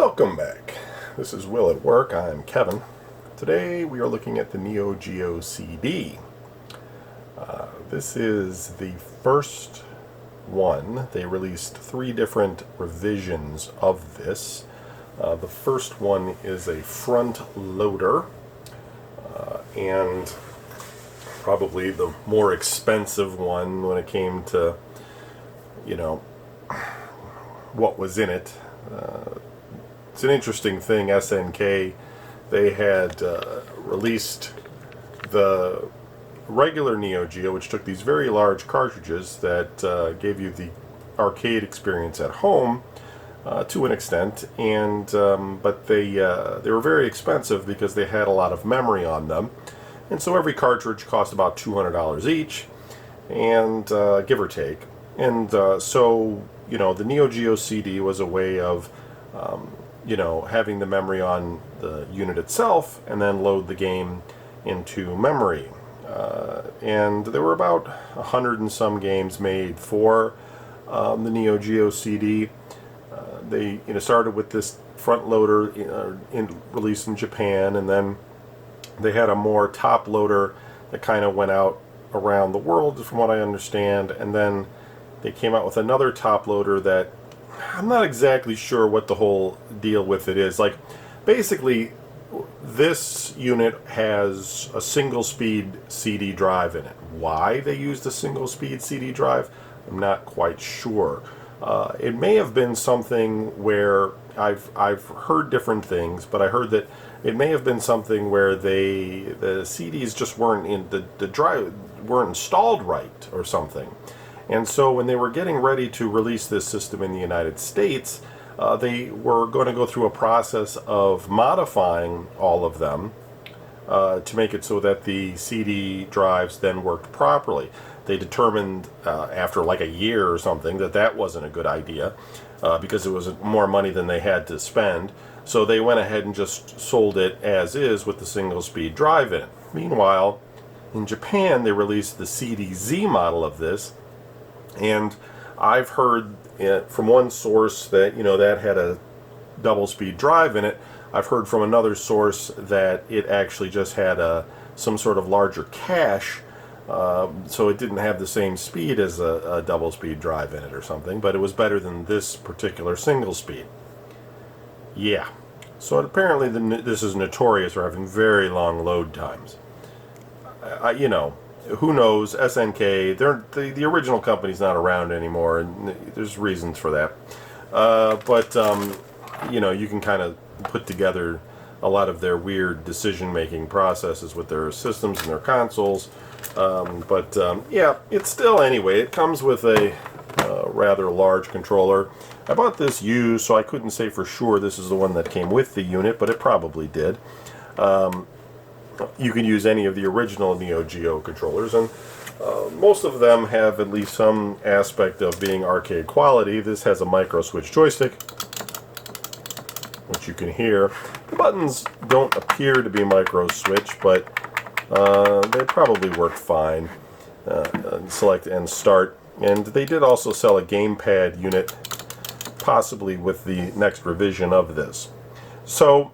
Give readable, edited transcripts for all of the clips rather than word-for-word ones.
Welcome back. This is Will at Work. I'm Kevin. Today we are looking at the Neo Geo CD. This is the first one. They released 3 different revisions of this. The first one is a front loader, and probably the more expensive one when it came to, what was in it. It's an interesting thing. SNK, they had released the regular Neo Geo, which took these very large cartridges that gave you the arcade experience at home to an extent, and but they were very expensive because they had a lot of memory on them, and so every cartridge cost about $200 each, and give or take. And so the Neo Geo CD was a way of having the memory on the unit itself and then load the game into memory. And there were about 100 and some games made for the Neo Geo CD. They started with this front loader released in Japan, and then they had a more top loader that kind of went out around the world, from what I understand, and then they came out with another top loader that I'm not exactly sure what the whole deal with it is. Like, basically, this unit has a single-speed CD drive in it. Why they used a single-speed CD drive, I'm not quite sure. It may have been something where I've heard different things, but I heard that it may have been something where the CDs just weren't in the drive weren't installed right or something. And so when they were getting ready to release this system in the United States, they were going to go through a process of modifying all of them to make it so that the CD drives then worked properly. They determined after like a year or something that wasn't a good idea because it was more money than they had to spend. So they went ahead and just sold it as is with the single speed drive in it. Meanwhile, in Japan, they released the CDZ model of this. And I've heard from one source that that had a double speed drive in it. I've heard from another source that it actually just had some sort of larger cache, so it didn't have the same speed as a double speed drive in it or something, but it was better than this particular single speed. Yeah, so apparently this is notorious for having very long load times. Who knows? SNK, the original company's not around anymore, and there's reasons for that. But you can kind of put together a lot of their weird decision-making processes with their systems and their consoles. Yeah, it's still, anyway, it comes with a rather large controller. I bought this used, so I couldn't say for sure this is the one that came with the unit, but it probably did. You can use any of the original Neo Geo controllers, and most of them have at least some aspect of being arcade quality. This has a micro switch joystick, which you can hear. The buttons don't appear to be micro switch, but they probably work fine. Select and start. And they did also sell a gamepad unit, possibly with the next revision of this. So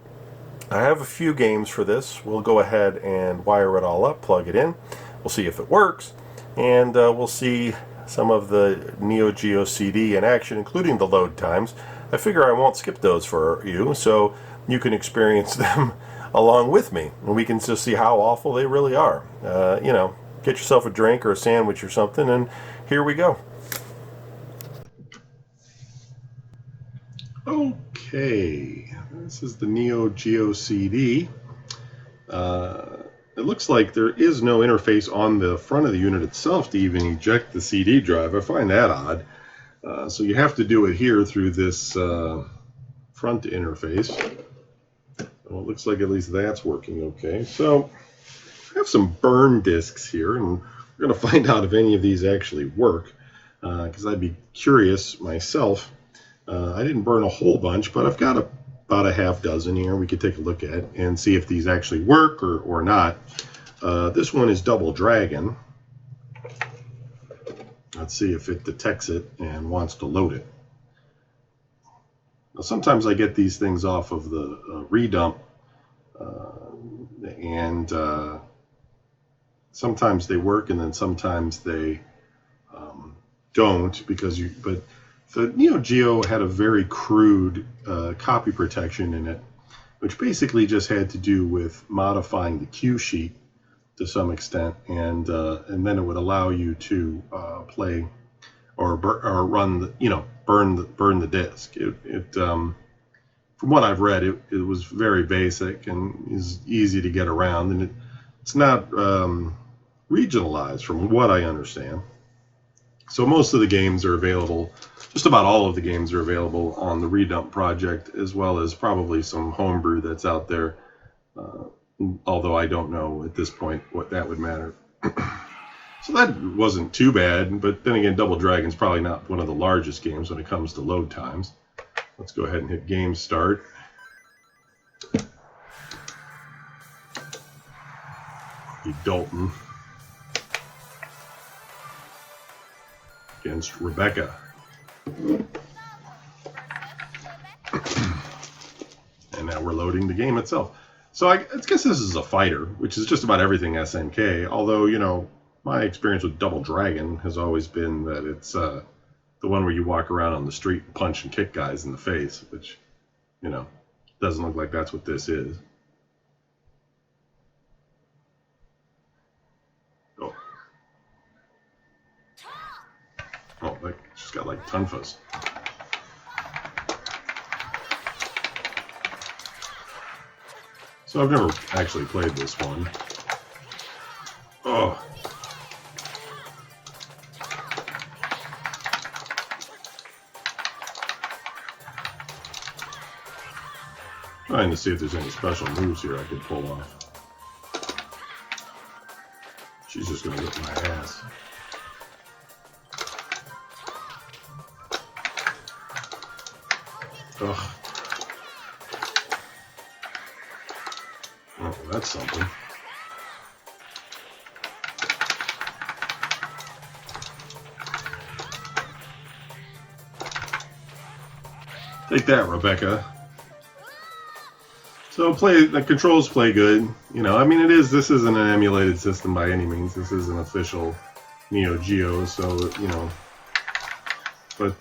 I have a few games for this. We'll go ahead and wire it all up, plug it in. We'll see if it works, and we'll see some of the Neo Geo CD in action, including the load times. I figure I won't skip those for you, so you can experience them along with me, and we can just see how awful they really are. Get yourself a drink or a sandwich or something, and here we go. Okay, this is the Neo Geo CD. It looks like there is no interface on the front of the unit itself to even eject the CD drive. I find that odd. So you have to do it here through this front interface. Well, it looks like at least that's working okay. So I have some burn discs here, and we're going to find out if any of these actually work, because I'd be curious myself. I didn't burn a whole bunch, but I've got about a half dozen here we could take a look at and see if these actually work or not. This one is Double Dragon. Let's see if it detects it and wants to load it. Now, sometimes I get these things off of the redump, and sometimes they work, and then sometimes they don't, because but the Neo Geo had a very crude copy protection in it, which basically just had to do with modifying the cue sheet to some extent, and then it would allow you to play or run burn the disc. From what I've read, it was very basic and is easy to get around, and it's not regionalized from what I understand. So most of the games are available, just about all of the games are available on the Redump project, as well as probably some homebrew that's out there, although I don't know at this point what that would matter. So that wasn't too bad, but then again, Double Dragon's probably not one of the largest games when it comes to load times. Let's go ahead and hit game start. Dalton against Rebecca. And now we're loading the game itself. So I guess this is a fighter, which is just about everything SNK, although, my experience with Double Dragon has always been that it's the one where you walk around on the street and punch and kick guys in the face, which, doesn't look like that's what this is. Oh, she's got like tonfas. So I've never actually played this one. Oh. Trying to see if there's any special moves here I could pull off. She's just gonna whip my ass. Ugh. Oh, that's something. Take that, Rebecca. So the controls play good. This isn't an emulated system by any means. This is an official Neo Geo, so, but,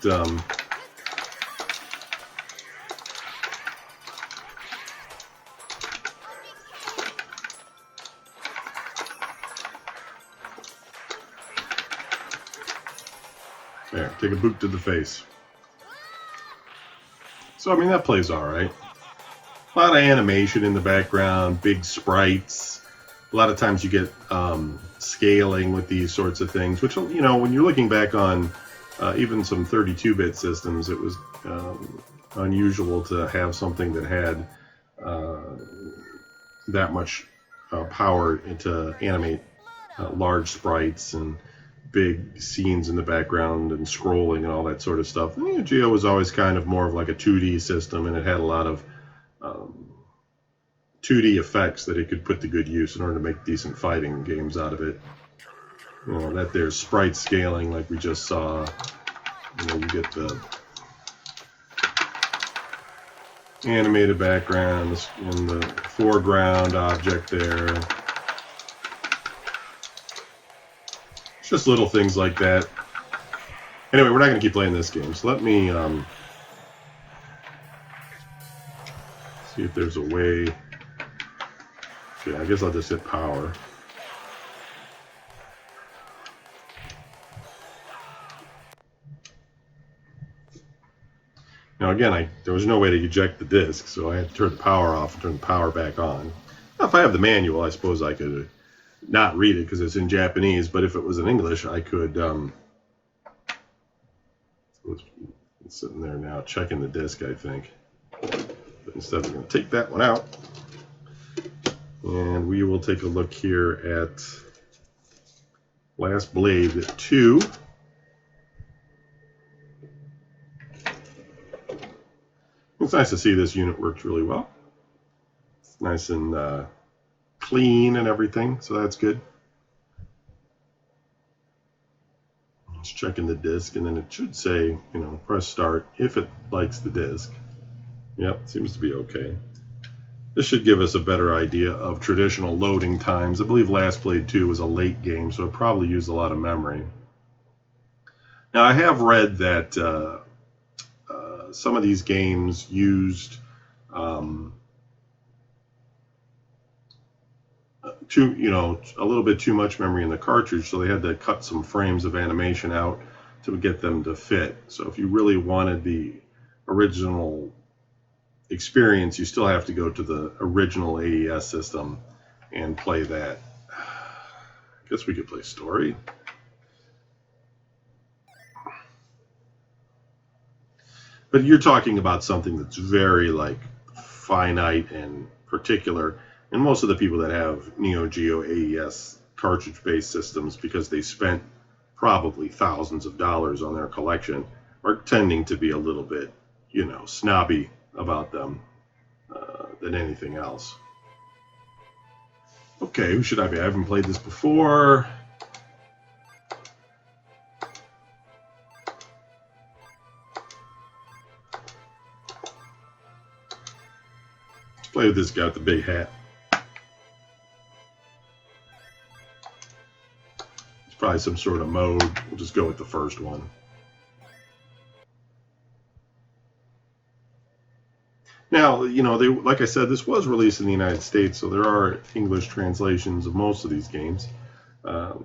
there, take a boot to the face. So, that plays alright. A lot of animation in the background, big sprites. A lot of times you get scaling with these sorts of things, which, when you're looking back on even some 32-bit systems, it was unusual to have something that had that much power to animate large sprites and big scenes in the background and scrolling and all that sort of stuff. Neo Geo was always kind of more of like a 2D system, and it had a lot of 2D effects that it could put to good use in order to make decent fighting games out of it. That there's sprite scaling like we just saw. You get the animated background in the foreground object there. It's just little things like that. Anyway, we're not going to keep playing this game, so let me see if there's a way. Okay, I guess I'll just hit power. Now again, there was no way to eject the disc, so I had to turn the power off and turn the power back on. Now, if I have the manual, I suppose I could not read it because it's in Japanese, but if it was in English, I could... it's sitting there now, checking the disc, I think. But instead, we're going to take that one out. And we will take a look here at Last Blade 2. It's nice to see this unit works really well. It's nice and clean and everything, so that's good. Just checking the disc, and then it should say, press start if it likes the disc. Yep, seems to be okay. This should give us a better idea of traditional loading times. I believe Last Blade 2 was a late game, so it probably used a lot of memory. Now, I have read that some of these games used a little bit too much memory in the cartridge, so they had to cut some frames of animation out to get them to fit. So if you really wanted the original experience, you still have to go to the original AES system and play that. I guess we could play story. But you're talking about something that's very like finite and particular. And most of the people that have Neo Geo AES cartridge-based systems, because they spent probably thousands of dollars on their collection, are tending to be a little bit, snobby about them than anything else. Okay, who should I be? I haven't played this before. Let's play with this guy with the big hat. It's probably some sort of mode. We'll just go with the first one. Now, like I said, this was released in the United States, so there are English translations of most of these games. But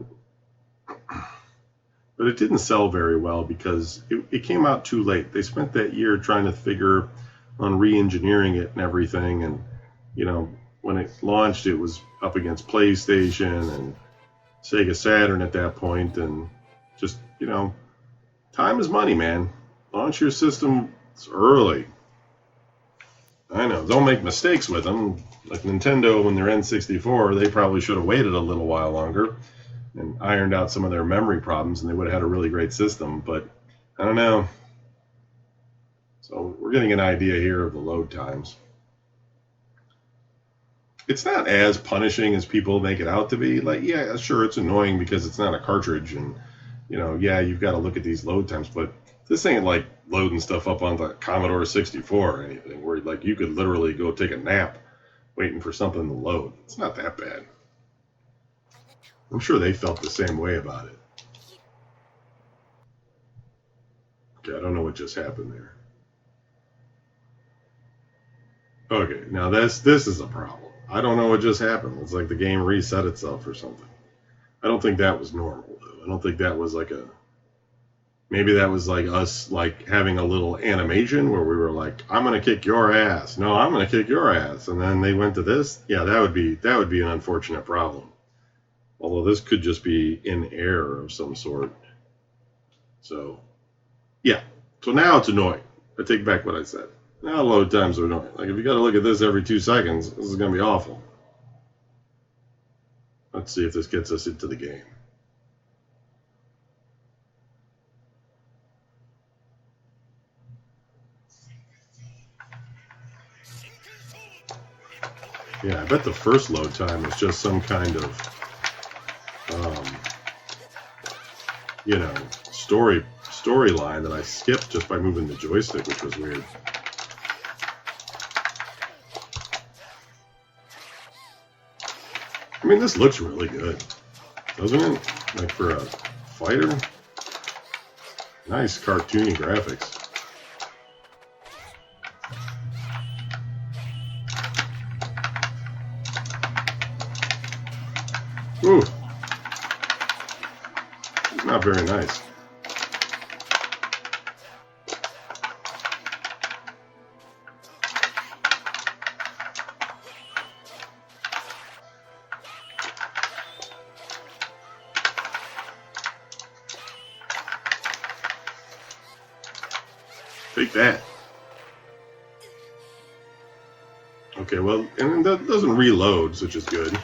it didn't sell very well because it came out too late. They spent that year trying to figure on re-engineering it and everything. And, when it launched, it was up against PlayStation and Sega Saturn at that point. And just, time is money, man. Launch your system early. I know, don't make mistakes with them. Like Nintendo, when their N64, they probably should have waited a little while longer and ironed out some of their memory problems, and they would have had a really great system. But I don't know. So we're getting an idea here of the load times. It's not as punishing as people make it out to be. Like, yeah, sure, it's annoying because it's not a cartridge, and you've got to look at these load times, but this ain't like loading stuff up on the Commodore 64 or anything, where like you could literally go take a nap waiting for something to load. It's not that bad. I'm sure they felt the same way about it. Okay, I don't know what just happened there. Okay, now this is a problem. I don't know what just happened. It's like the game reset itself or something. I don't think that was normal, though. I don't think that was like maybe that was like us like having a little animation where we were like, I'm going to kick your ass. No, I'm going to kick your ass. And then they went to this. Yeah, that would be an unfortunate problem. Although this could just be in error of some sort. So, yeah. So now it's annoying. I take back what I said. Now load times are annoying. Like if you got to look at this every 2 seconds, this is going to be awful. Let's see if this gets us into the game. Yeah, I bet the first load time is just some kind of, storyline that I skipped just by moving the joystick, which was weird. I mean, this looks really good, doesn't it? Like for a fighter? Nice cartoony graphics. Ooh. Not very nice. Take that. Okay, well, and that doesn't reload, which is good.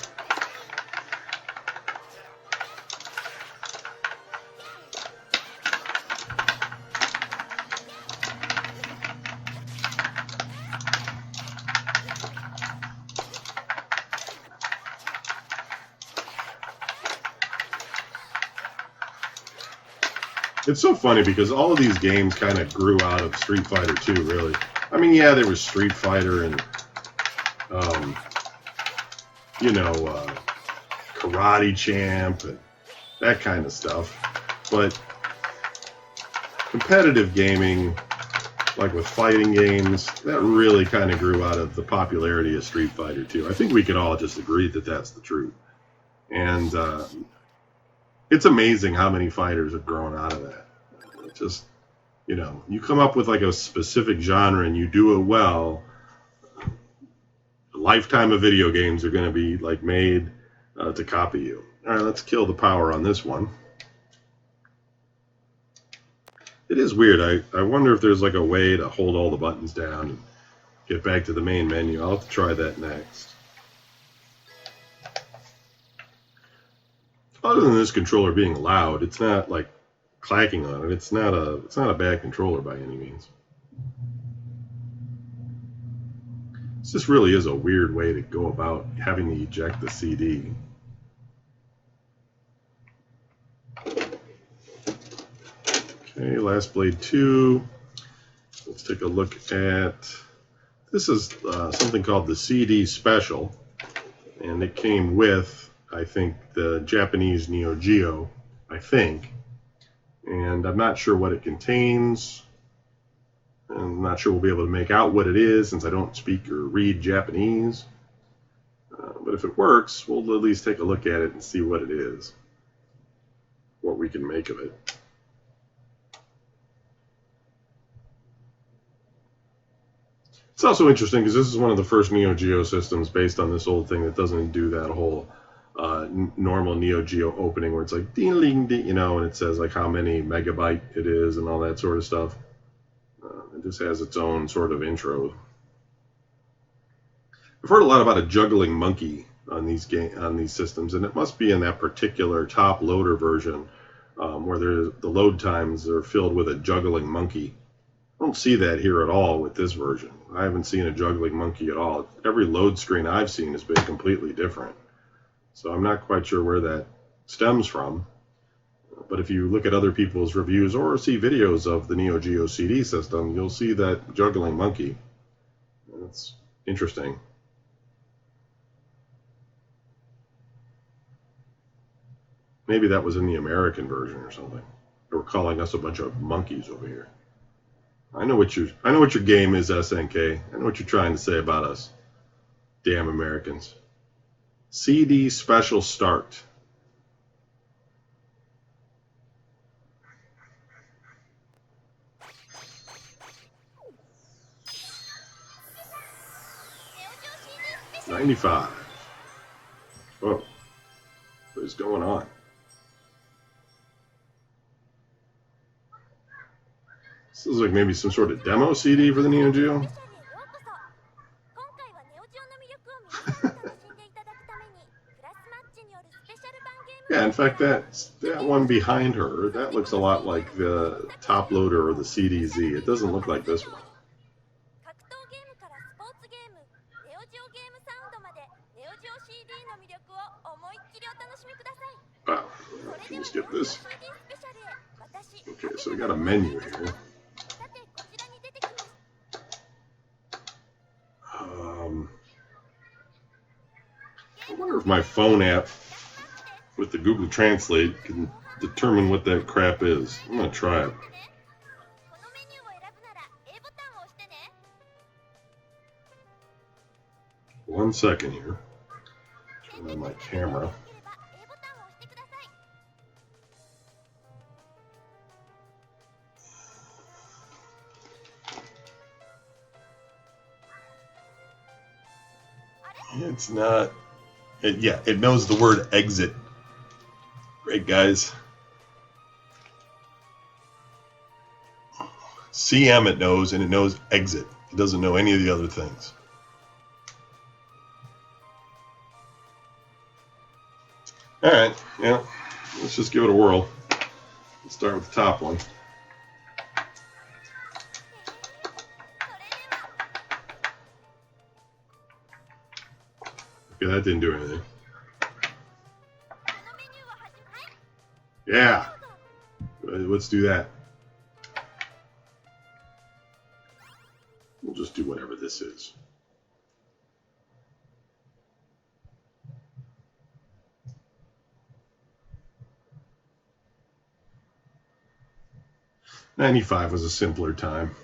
It's so funny because all of these games kind of grew out of Street Fighter 2, really. I mean, yeah, there was Street Fighter and, um, you know, Karate Champ and that kind of stuff. But competitive gaming, like with fighting games, that really kind of grew out of the popularity of Street Fighter 2. I think we could all just agree that that's the truth. And it's amazing how many fighters have grown out of that. It's just, you know, you come up with like a specific genre and you do it well, a lifetime of video games are going to be like made to copy you. All right, let's kill the power on this one. It is weird. I wonder if there's like a way to hold all the buttons down and get back to the main menu. I'll have to try that next. Other than this controller being loud, it's not like clacking on it. It's not a bad controller by any means. This really is a weird way to go about having to eject the CD. Okay, Last Blade 2. Let's take a look at, this is something called the CD Special, and it came with, I think, the Japanese Neo Geo, I think, and I'm not sure what it contains. I'm not sure we'll be able to make out what it is since I don't speak or read Japanese, but if it works, we'll at least take a look at it and see what it is, what we can make of it. It's also interesting because this is one of the first Neo Geo systems based on this old thing that doesn't do that whole normal Neo Geo opening where it's like ding ding ding, you know, and it says like how many megabyte it is and all that sort of stuff. It just has its own sort of intro. I've heard a lot about a juggling monkey on these systems, and it must be in that particular top loader version where the load times are filled with a juggling monkey. I don't see that here at all with this version. I haven't seen a juggling monkey at all. Every load screen I've seen has been completely different. So I'm not quite sure where that stems from. But if you look at other people's reviews or see videos of the Neo Geo CD system, you'll see that juggling monkey. That's interesting. Maybe that was in the American version or something. They were calling us a bunch of monkeys over here. I know what your game is, SNK. I know what you're trying to say about us. Damn Americans. CD Special Start. $95. Whoa. What is going on? This is like maybe some sort of demo CD for the Neo Geo. Yeah, in fact, that one behind her, that looks a lot like the top loader or the CDZ. It doesn't look like this one. Wow, can you skip this? Okay, so we got a menu here. I wonder if my phone app with the Google Translate can determine what that crap is. I'm going to try it. One second here. Turn on my camera. It's not. It knows the word exit. Great, guys. CM it knows, and it knows exit. It doesn't know any of the other things. All right, yeah, let's just give it a whirl. Let's start with the top one. Okay, that didn't do anything. Yeah, let's do that. We'll just do whatever this is. '95 was a simpler time.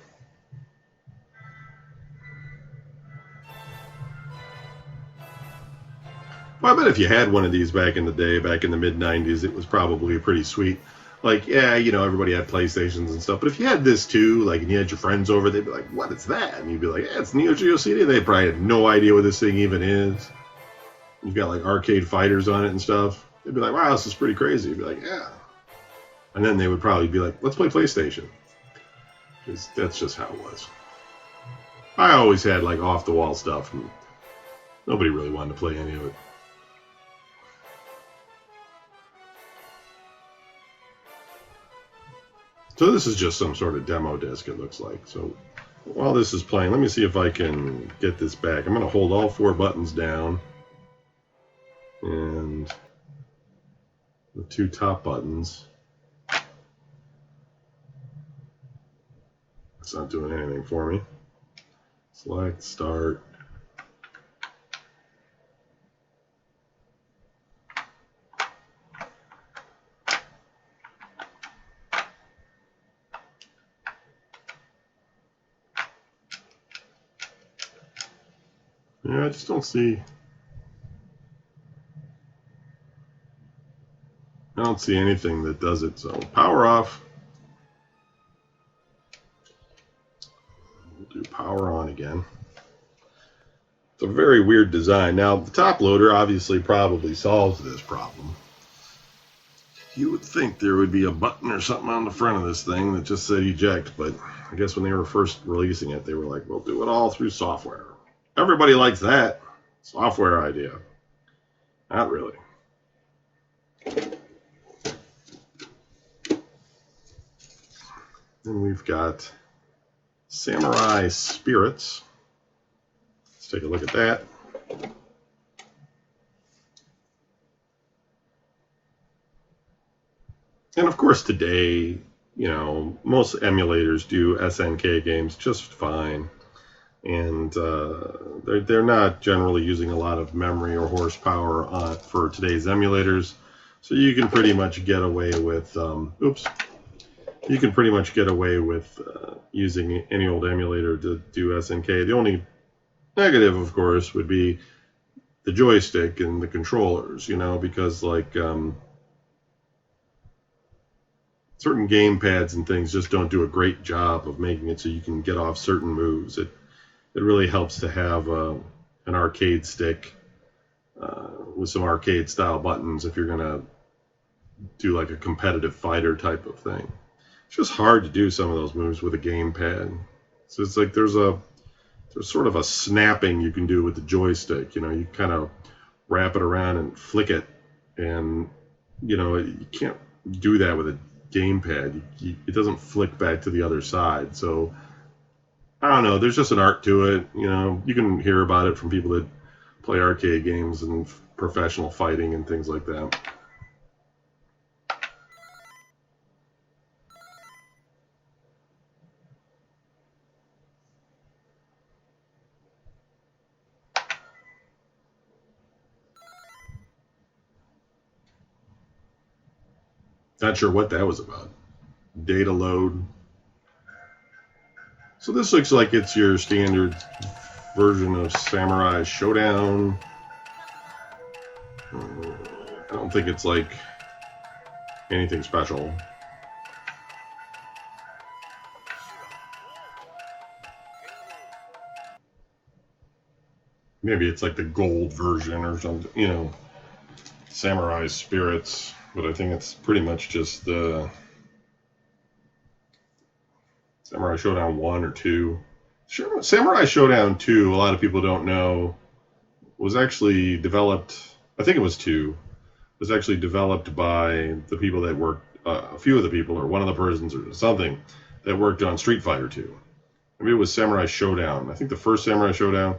Well, I bet if you had one of these back in the day, back in the mid-'90s, it was probably pretty sweet. Like, yeah, you know, everybody had PlayStations and stuff, but if you had this too, like, and you had your friends over, they'd be like, what is that? And you'd be like, yeah, it's Neo Geo CD. They probably had no idea what this thing even is. You've got, like, arcade fighters on it and stuff. They'd be like, wow, this is pretty crazy. You'd be like, yeah. And then they would probably be like, let's play PlayStation. Because that's just how it was. I always had, like, off-the-wall stuff, and nobody really wanted to play any of it. So this is just some sort of demo disc, it looks like. So while this is playing, let me see if I can get this back. I'm going to hold all 4 buttons down. And the 2 top buttons. It's not doing anything for me. Select, start. Yeah, I just don't see anything that does it. So power off. We'll do power on again. It's a very weird design. Now, the top loader obviously probably solves this problem. You would think there would be a button or something on the front of this thing that just said eject, but I guess when they were first releasing it, they were like, we'll do it all through software. Everybody likes that software idea. Not really. Then we've got Samurai Spirits. Let's take a look at that. And of course today, you know, most emulators do SNK games just fine. And they're not generally using a lot of memory or horsepower for today's emulators. So you can pretty much get away with, you can pretty much get away with using any old emulator to do SNK. The only negative, of course, would be the joystick and the controllers, you know, because like certain game pads and things just don't do a great job of making it so you can get off certain moves. It really helps to have an arcade stick with some arcade style buttons if you're going to do like a competitive fighter type of thing. It's just hard to do some of those moves with a gamepad. So it's like there's sort of a snapping you can do with the joystick. You know, you kind of wrap it around and flick it, and you know you can't do that with a gamepad. It doesn't flick back to the other side. So I don't know. There's just an art to it. You know, you can hear about it from people that play arcade games and professional fighting and things like that. Not sure what that was about. Data load. So this looks like it's your standard version of Samurai Showdown. I don't think it's like anything special. Maybe it's like the gold version or something, you know, Samurai Spirits. But I think it's pretty much just the Samurai Showdown 1 or 2. Samurai Showdown 2, a lot of people don't know, was actually developed, I think it was 2, was actually developed by the people that worked, a few of the people, or one of the persons or something, that worked on Street Fighter 2. Maybe it was Samurai Showdown. I think the first Samurai Showdown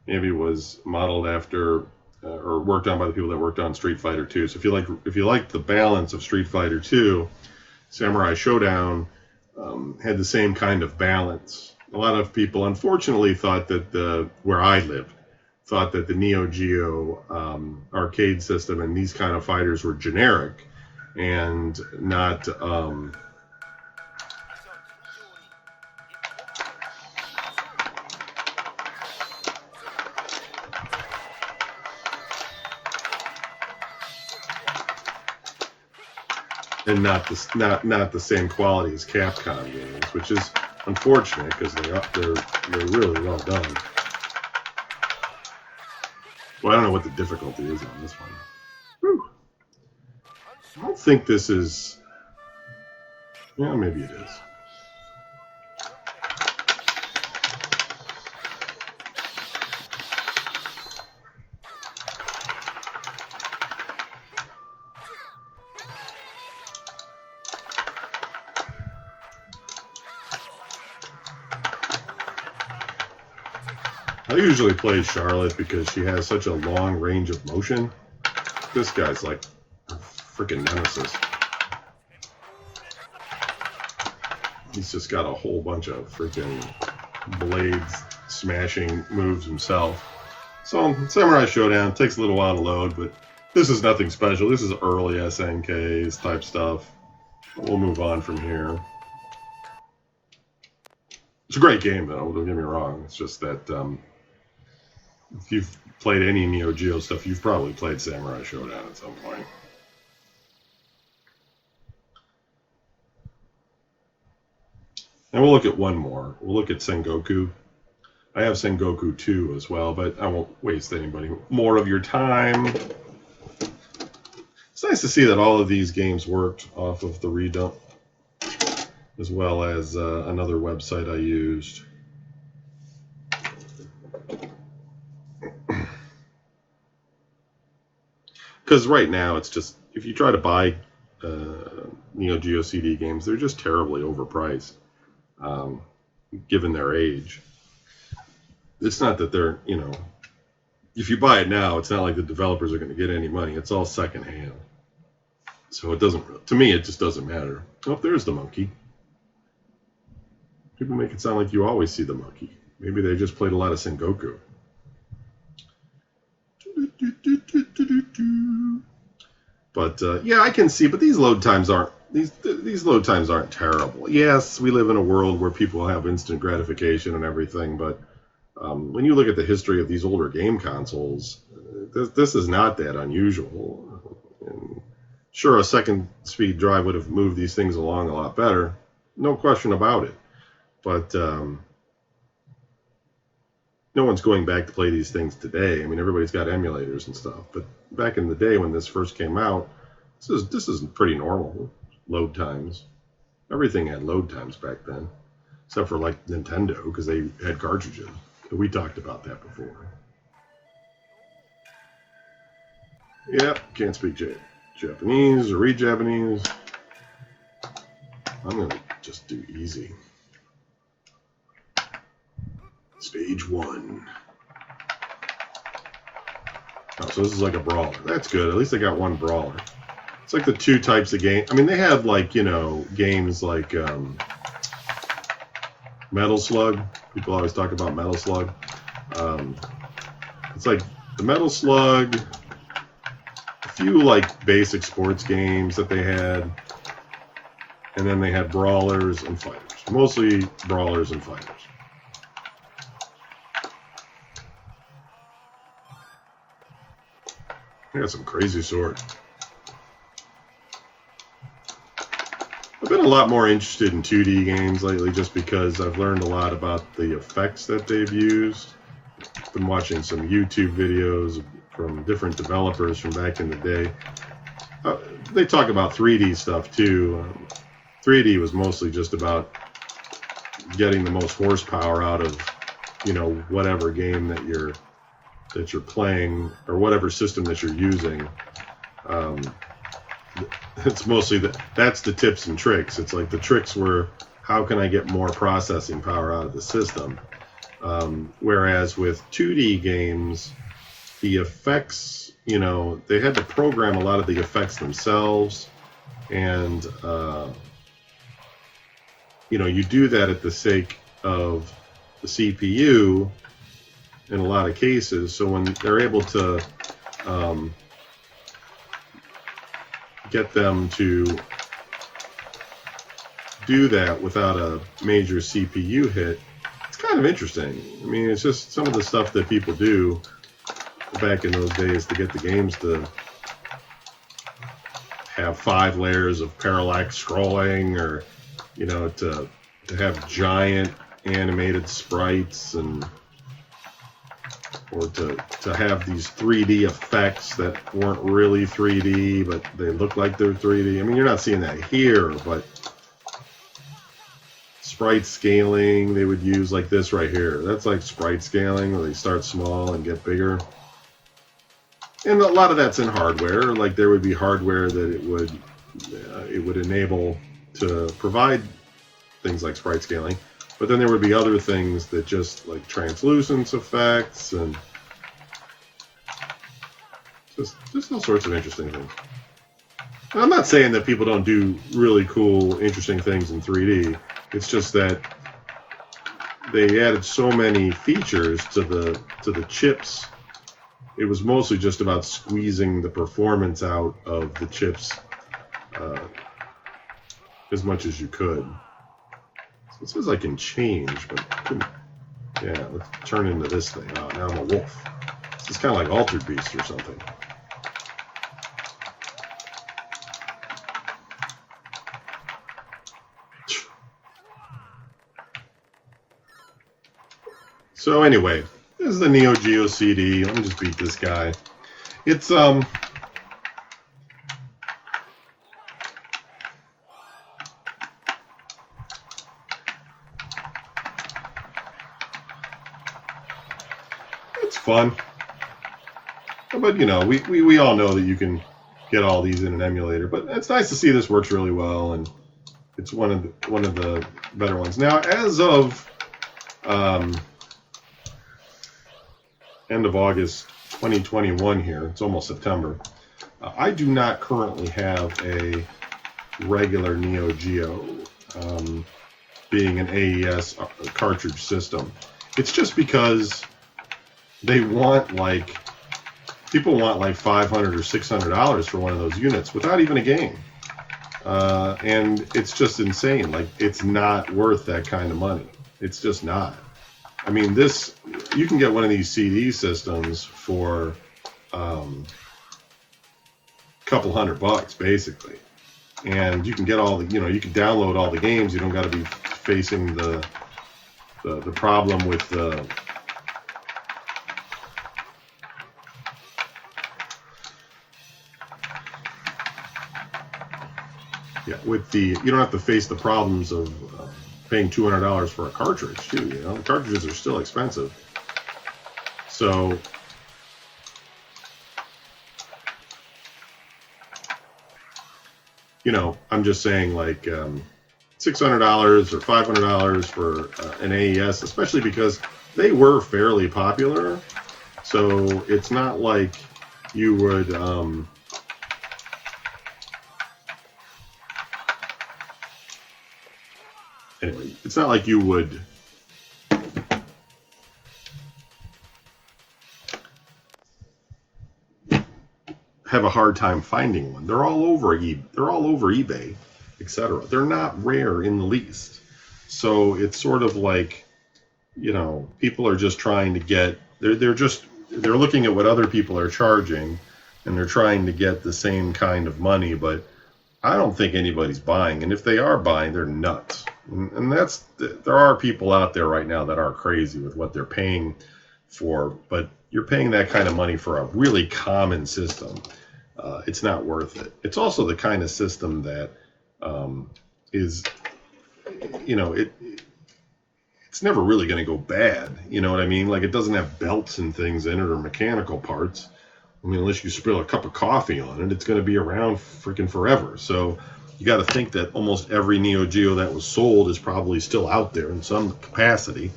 maybe was modeled after or worked on by the people that worked on Street Fighter 2. So if you like the balance of Street Fighter 2, Samurai Showdown had the same kind of balance A lot of people, unfortunately, thought that where I lived, thought that the Neo Geo arcade system and these kind of fighters were generic and not not the same quality as Capcom games, which is unfortunate because they're really well done. Well, I don't know what the difficulty is on this one. Whew. I don't think this is. Yeah, maybe it is. I usually play Charlotte because she has such a long range of motion. This guy's like a freaking nemesis. He's just got a whole bunch of freaking blades smashing moves himself. So Samurai Showdown takes a little while to load, but this is nothing special. This is early SNKs type stuff. We'll move on from here. It's a great game, though. Don't get me wrong. It's just that if you've played any Neo Geo stuff, you've probably played Samurai Showdown at some point. And we'll look at one more. We'll look at Sengoku. I have Sengoku 2 as well, but I won't waste anybody more of your time. It's nice to see that all of these games worked off of the redump, as well as another website I used. Because right now, it's just, if you try to buy Neo Geo CD games, they're just terribly overpriced, given their age. It's not that they're, if you buy it now, it's not like the developers are going to get any money. It's all secondhand. So it doesn't, to me, it just doesn't matter. Oh, there's the monkey. People make it sound like you always see the monkey. Maybe they just played a lot of Sengoku. But yeah, I can see. But these load times aren't terrible. Yes, we live in a world where people have instant gratification and everything. But when you look at the history of these older game consoles, this is not that unusual. And sure, a second speed drive would have moved these things along a lot better, no question about it. But no one's going back to play these things today. I mean, everybody's got emulators and stuff. But back in the day when this first came out, this is pretty normal load times. Everything had load times back then, except for like Nintendo, because they had cartridges. We talked about that before. Yeah, can't speak Japanese or read Japanese. I'm going to just do easy. Stage 1. Oh, so this is like a brawler. That's good. At least I got one brawler. It's like the two types of game. I mean, they have like, games like Metal Slug. People always talk about Metal Slug. It's like the Metal Slug, a few like basic sports games that they had, and then they had brawlers and fighters. Mostly brawlers and fighters. I got some crazy sword. I've been a lot more interested in 2D games lately just because I've learned a lot about the effects that they've used. I've been watching some YouTube videos from different developers from back in the day. They talk about 3D stuff too. 3D was mostly just about getting the most horsepower out of, whatever game that you're playing or whatever system that you're using. It's mostly that's the tips and tricks. It's like the tricks were, how can I get more processing power out of the system? Whereas with 2D games, the effects, they had to program a lot of the effects themselves. And, you do that at the sake of the CPU in a lot of cases. So when they're able to get them to do that without a major CPU hit, it's kind of interesting. I mean, it's just some of the stuff that people do back in those days to get the games to have 5 layers of parallax scrolling, or you know, to have giant animated sprites, and or to have these 3D effects that weren't really 3D but they look like they're 3D. I mean, you're not seeing that here, but sprite scaling they would use, like this right here. That's like sprite scaling, where they start small and get bigger. And a lot of that's in hardware. Like there would be hardware that it would enable to provide things like sprite scaling, but then there would be other things that just like translucence effects and just all sorts of interesting things. And I'm not saying that people don't do really cool, interesting things in 3D. It's just that they added so many features to the chips. It was mostly just about squeezing the performance out of the chips as much as you could. So it says I can change, but yeah, let's turn into this thing. Oh, now I'm a wolf. This is kind of like Altered Beast or something. So anyway, this is the Neo Geo CD. Let me just beat this guy. It's it's fun, but you know, we all know that you can get all these in an emulator. But it's nice to see this works really well, and it's one of the better ones. Now, as of end of August 2021 here, it's almost September, I do not currently have a regular Neo Geo being an AES cartridge system. It's just because they want people want like $500 or $600 for one of those units without even a game. And it's just insane. Like, it's not worth that kind of money. It's just not. I mean, you can get one of these CD systems for a couple $100 basically, and you can get all the, you can download all the games. You don't got to be facing the problem with the you don't have to face the problems of paying $200 for a cartridge too. The cartridges are still expensive. So I'm just saying, like, $600 or $500 for an AES, especially because they were fairly popular. So it's not like you would anyway, it's not like you would have a hard time finding one. They're all over eBay, etc. They're not rare in the least. So it's sort of like, people are just trying to get, they're looking at what other people are charging, and they're trying to get the same kind of money, but I don't think anybody's buying. And if they are buying, they're nuts. And there are people out there right now that are crazy with what they're paying for, but you're paying that kind of money for a really common system. It's not worth it. It's also the kind of system that is, it's never really going to go bad. You know what I mean? Like, it doesn't have belts and things in it or mechanical parts. I mean, unless you spill a cup of coffee on it, it's going to be around freaking forever. So you got to think that almost every Neo Geo that was sold is probably still out there in some capacity.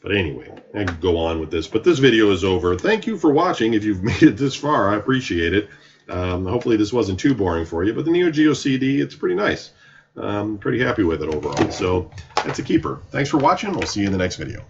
But anyway, I could go on with this. But this video is over. Thank you for watching. If you've made it this far, I appreciate it. Hopefully this wasn't too boring for you. But the Neo Geo CD, it's pretty nice. I'm pretty happy with it overall. So that's a keeper. Thanks for watching. We'll see you in the next video.